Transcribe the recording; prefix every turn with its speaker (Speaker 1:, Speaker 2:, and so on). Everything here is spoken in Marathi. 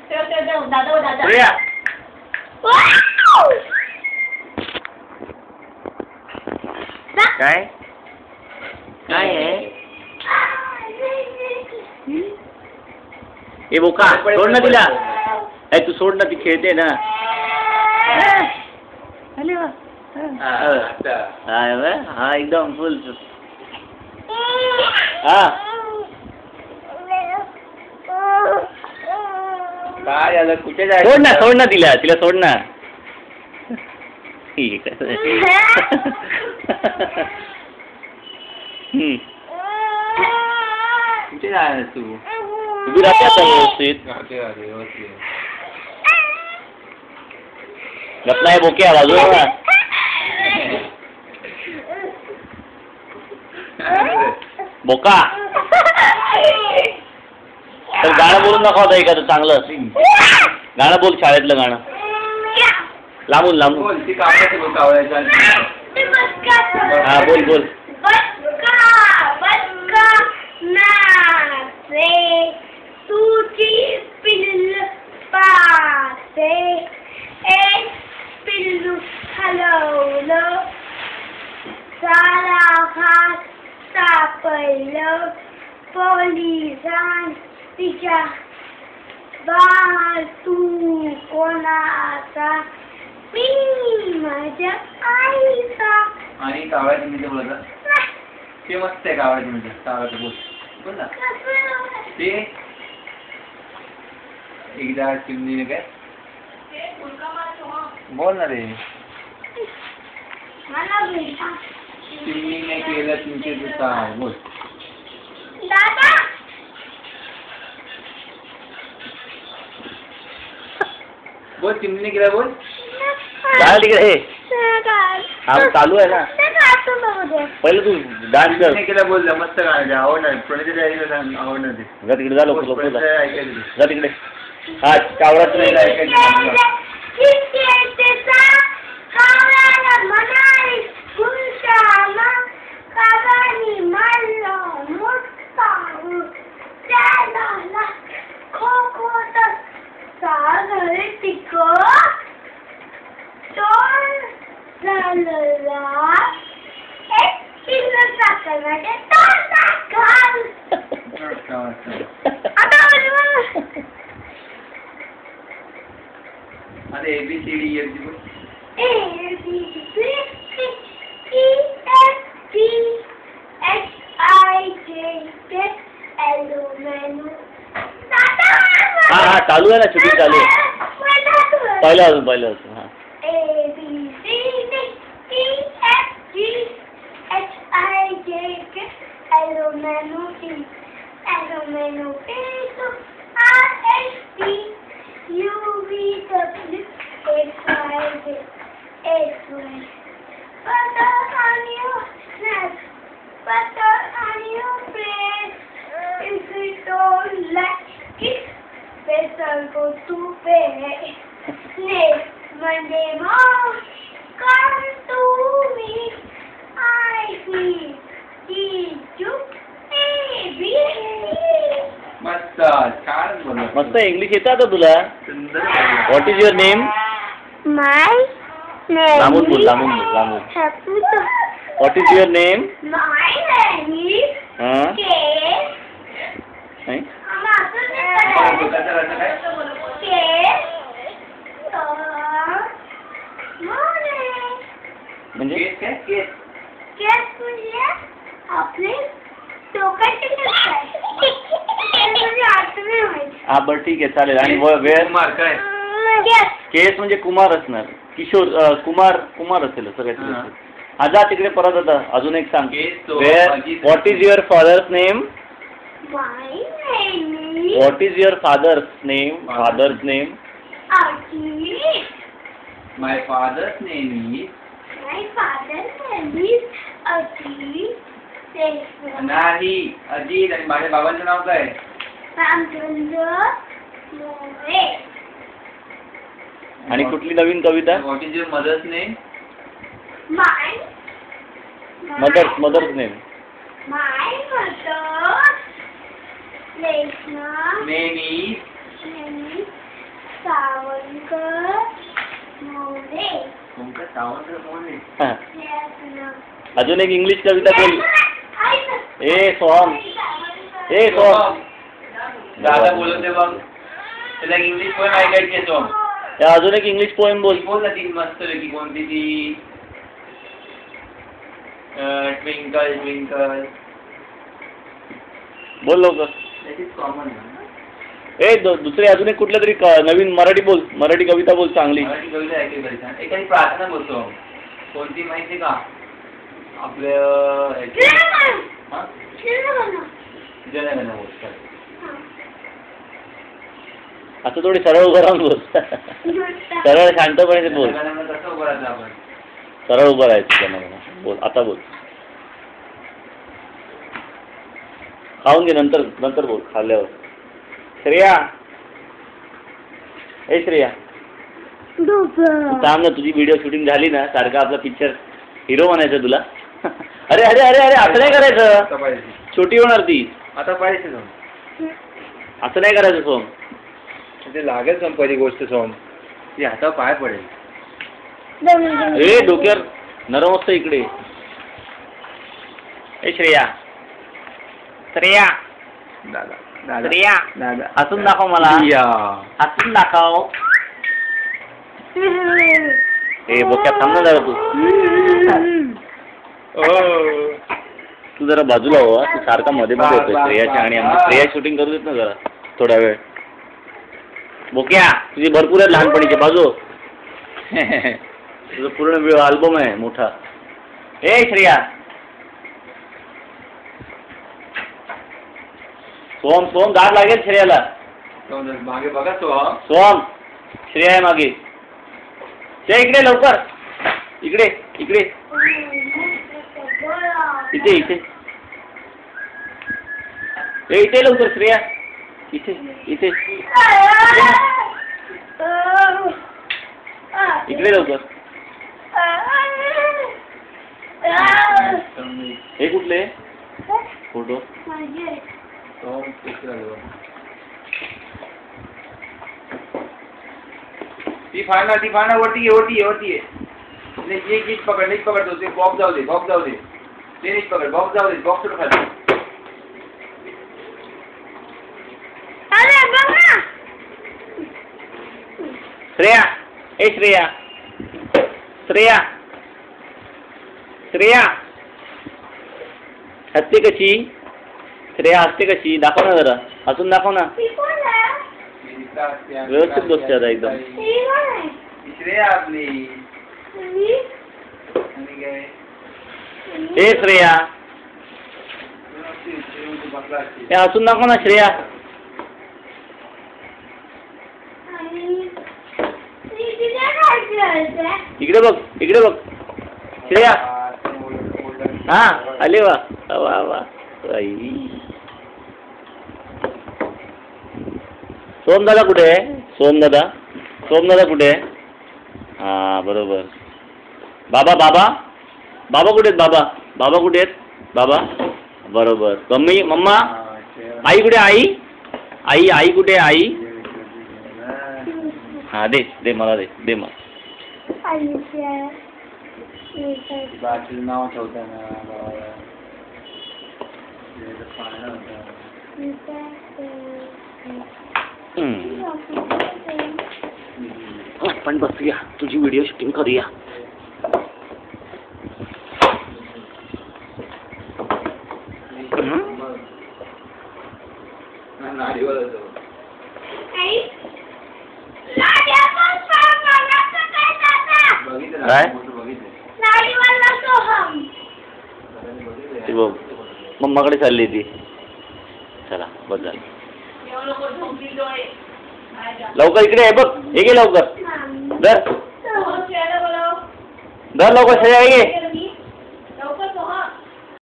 Speaker 1: दादा काय काय आहे ए बोका सोड ना तिला तू सोड ना ती खेळते ना हा एकदम फुल हा काय झालं कुठे जाय सोड ना तिला सोड ना ठीक आहे कुठे जाणार तू उभी राहते आता व्यवस्थित गप्पा आहे बोक्या बाजूला बोका तर गाणं बोलून दाखवता एखादं चांगलं गाणं बोल शाळेतलं गाणं लांबून हा बोल
Speaker 2: सारा हात सापडलं पोलिसां तिच्या बाळ तू कोणाचा मी माझ्या आईचा
Speaker 1: आणि कावळ्या चिमणीचं बोलत ते मस्त आहे कावळ्या चिमणीचं कावळ्याचं बोल ना ते एकदा चिमणीने काय बोल ना रे चिमणीने केलं तुमचे दुकान बोल
Speaker 2: दादा
Speaker 1: बोल चिमणीने केलं बोल
Speaker 3: काय तिकडे हा चालू आहे ना पहिलं तू डान्स कर
Speaker 1: केलं बोल मस्त गाणं आवडणार प्रणिता आवडणार ते
Speaker 3: जा तिकडे जा लोक जा तिकडे हा कावळाच नाही ऐकायचं अरे ABCD हा हा चालू आहे ना शूटिंग चालू आहे पहिलं हा
Speaker 2: go to bed. Monday morning, come to me. I need you, baby.
Speaker 1: मस्त छान बोल
Speaker 3: मस्त इंग्लिश येतं आता तुला what is your name
Speaker 2: My name
Speaker 3: लांबून बोल what is your name
Speaker 2: My name is
Speaker 3: म्हणजे
Speaker 2: आपले टोकाचे
Speaker 3: हा बरं ठीक आहे चालेल आणि वेळ
Speaker 1: मार्क आहे
Speaker 3: केस म्हणजे कुमार असणार किशोर कुमार असेल सगळ्यात हा जा तिकडे परत आता अजून एक सांग what is your father's name what is your father's name
Speaker 1: my father's name is नाही अजित आणि माझ्या बाबांचं नाव काय
Speaker 3: आणि कुठली नवीन कविता
Speaker 1: what is your mother's name
Speaker 3: mother's name
Speaker 2: name is
Speaker 3: हा. अजून एक इंग्लिश कविता बोल. ए सोहम, ए सोहम,
Speaker 1: दादा बोलत आहे बघ. त्याला इंग्लिश पण ऐकायची आहे तो.
Speaker 3: या अजून एक इंग्लिश पोएम बोल.
Speaker 1: बोल ना ती मस्त की कोणती ती. Twinkle twinkle.
Speaker 3: बोल लवकर.
Speaker 1: That is common.
Speaker 3: ए दुसरी अजून एक कुठलं तरी नवीन मराठी बोल. मराठी कविता बोल चांगली.
Speaker 1: मराठी कविता ऐकली बरी छान. एखादी प्रार्थना बोलतो. कोणती माहिती का? आपलं जनगण बोलतात.
Speaker 3: आता थोडी सरळ उभं राहून बोल. सरळ शांतपणे बोल.
Speaker 1: जनगणमन कसं उभं राहायचं आपण?
Speaker 3: सरळ उभं राहायचं जनगण. बोल आता बोल. खाऊन घे नंतर नंतर बोल खाल्ल्यावर. श्रेया, ए श्रेया थांब ना. तुझी व्हिडिओ शूटिंग झाली ना सारखा आपला पिक्चर हिरो बनायचं तुला. अरे अरे अरे अरे असं नाही करायचं.
Speaker 1: आता पाहिजे.
Speaker 3: छोटी होणार ती.
Speaker 1: आता पाहिजे जाऊन.
Speaker 3: असं नाही करायचं सोम.
Speaker 1: ते लागेल सोम पहिली गोष्ट सोम. ती हातावर पाय पडेल.
Speaker 3: ए डोक्यावर नरम असतं इकडे. ए श्रेया, श्रेया,
Speaker 1: दादा
Speaker 3: श्रेया
Speaker 1: दादा
Speaker 3: हसून दाखव मला. हसून दाखव. ए बोक्या थांब ना जरा तू. तू जरा बाजूला हो. तू सारखा मध्ये मध्ये होतोय श्रेयाच्या आणि आमची श्रेया शूटिंग करू देत ना जरा थोडा वेळ. बोक्या तुझी भरपूर आहे लहानपणीची बाजू. तुझं पूर्ण अल्बम आहे मोठा. ए श्रेया, सोम सोम दार लागेल श्रेयाला.
Speaker 1: मागे बघा सोम.
Speaker 3: सोम श्रेया आहे मागे. ते इकडे लवकर. इकडे इकडे इथे इथे. ए इथे लवकर श्रेया. इथे इथे इकडे लवकर. हे कुठले फोटो?
Speaker 1: ती फाडा वरती ये. ये नीट पकड तो. ते बॉक्स जाऊ दे. ते नीट पकड. बॉक्स जाऊ दे. बॉक्स सोडून खाली.
Speaker 3: श्रेया, ए श्रेया, श्रेया, श्रेया हसते कशी? श्रेया हसते कशी? दाखव ना जरा. हसून दाखव ना. व्यवस्थित बसते आता एकदम.
Speaker 1: श्रेया आपली.
Speaker 3: ए श्रेया, हे हसून दाखव ना श्रेया. इकडे बघ, इकडे बघ श्रेया. हा आले वा वा वा. सोमदादा कुठे आहे? सोमदादा कुठे आहे? हा बरोबर. बाबा कुठे आहेत? बाबा कुठे आहेत? बाबा बरोबर. मम्मा आई कुठे? आई कुठे आहे? आई हा दे मला दे मला.
Speaker 1: नाव ठेवताना
Speaker 3: आपण बसूया. तुझी व्हिडिओ शूटिंग करूया. काय? मम्माकडे चालली ती. चला बस झालं. लवकर इकडे आहे बघ. हे घे लवकर. धर लवकर श्रेया.